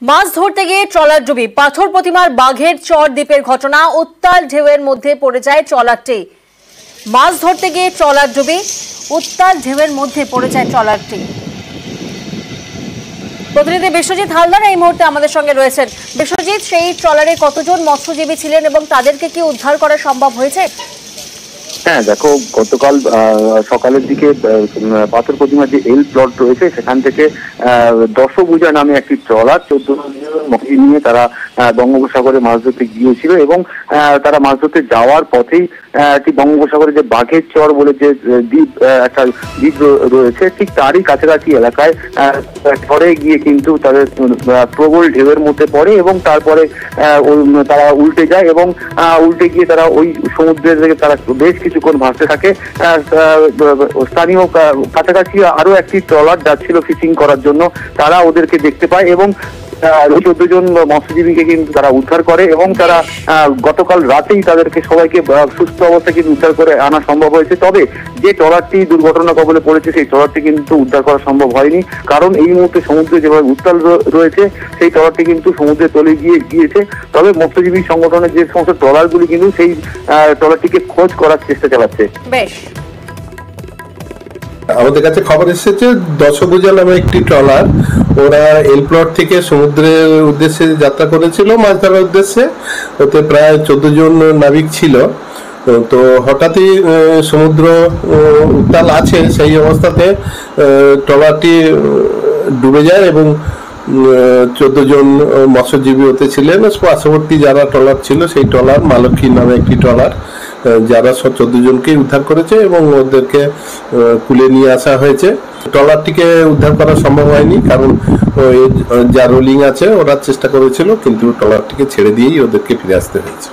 মাছ ধরতে গিয়ে ট্রলার ডুবি, পাথর প্রতিমার বাঘের চর দ্বীপের ঘটনা। উত্তাল ঢেউয়ের মধ্যে পড়ে যায় ট্রলারটি। মাছ ধরতে গিয়ে ট্রলার ডুবি, উত্তাল ঢেউয়ের মধ্যে পড়ে যায় ট্রলারটি। প্রতিনিধি বিশ্বজিৎ হালদার এই মুহূর্তে আমাদের সঙ্গে রয়েছেন। বিশ্বজিৎ, সেই ট্রলারে কতজন মৎস্যজীবী ছিলেন এবং তাদেরকে কি উদ্ধার করা সম্ভব হয়েছে? হ্যাঁ, দেখো, গতকাল সকালের দিকে পাথর প্রতিমার যে এল প্লট রয়েছে সেখান থেকে দশভুজা নামে একটি ট্রলার 14 জন নিয়ে তারা বঙ্গোপসাগরে মাছ ধরতে গিয়েছিল এবং তারা মাছ ধরতে যাওয়ার পথেই একটি বঙ্গোপসাগরে যে বাঘের চর বলে যে দ্বীপ, একটা দ্বীপ রয়েছে, ঠিক তারই কাছাকাছি এলাকায় ঝড়ে গিয়ে কিন্তু তাদের প্রবল ঢেউয়ের মধ্যে পড়ে এবং তারপরে তারা উল্টে যায় এবং উল্টে গিয়ে তারা ওই সমুদ্রের থেকে তারা বেশ কিছুক্ষণ ভাসতে থাকে। স্থানীয় কাছাকাছি আরো একটি ট্রলার যাচ্ছিল ফিশিং করার জন্য, তারা ওদেরকে দেখতে পায় এবং 14 জন মৎস্যজীবীকে কিন্তু তারা উদ্ধার করে এবং তারা গতকাল রাতেই তাদেরকে সবাইকে সুস্থ অবস্থায় কিন্তু উদ্ধার করে আনা সম্ভব হয়েছে। তবে যে ট্রলারটি দুর্ঘটনা কবলে পড়েছে সেই ট্রলারটি কিন্তু উদ্ধার করা সম্ভব হয়নি, কারণ এই মুহূর্তে সমুদ্রে যেভাবে উত্তাল রয়েছে সেই ট্রলারটি কিন্তু সমুদ্রে তলে গিয়েছে। তবে মৎস্যজীবী সংগঠনের যে সমস্ত ট্রলারগুলি কিন্তু সেই ট্রলারটিকে খোঁজ করার চেষ্টা চালাচ্ছে। বেশ, আমাদের কাছে খবর এসেছে দশভুজা নামে একটি ট্রলার, ওরা এল প্লট থেকে সমুদ্রের উদ্দেশ্যে যাত্রা করেছিল মাছ ধরার উদ্দেশ্যে। ওতে প্রায় 14 জন নাবিক ছিল। তো হঠাৎই সমুদ্র উত্তাল আছে, সেই অবস্থাতে ট্রলারটি ডুবে যায় এবং 14 জন মৎস্যজীবী ওতে ছিলেন। পার্শ্ববর্তী যারা ট্রলার ছিল সেই ট্রলার মালক্ষী নামে একটি ট্রলার, যারা 14 জনকে উদ্ধার করেছে এবং ওদেরকে কুলে নিয়ে আসা হয়েছে। ট্রলারটিকে উদ্ধার করা সম্ভব হয়নি, কারণ যা রোলিং আছে ওরা চেষ্টা করেছিল, কিন্তু ট্রলারটিকে ছেড়ে দিয়েই ওদেরকে ফিরে আসতে হয়েছে।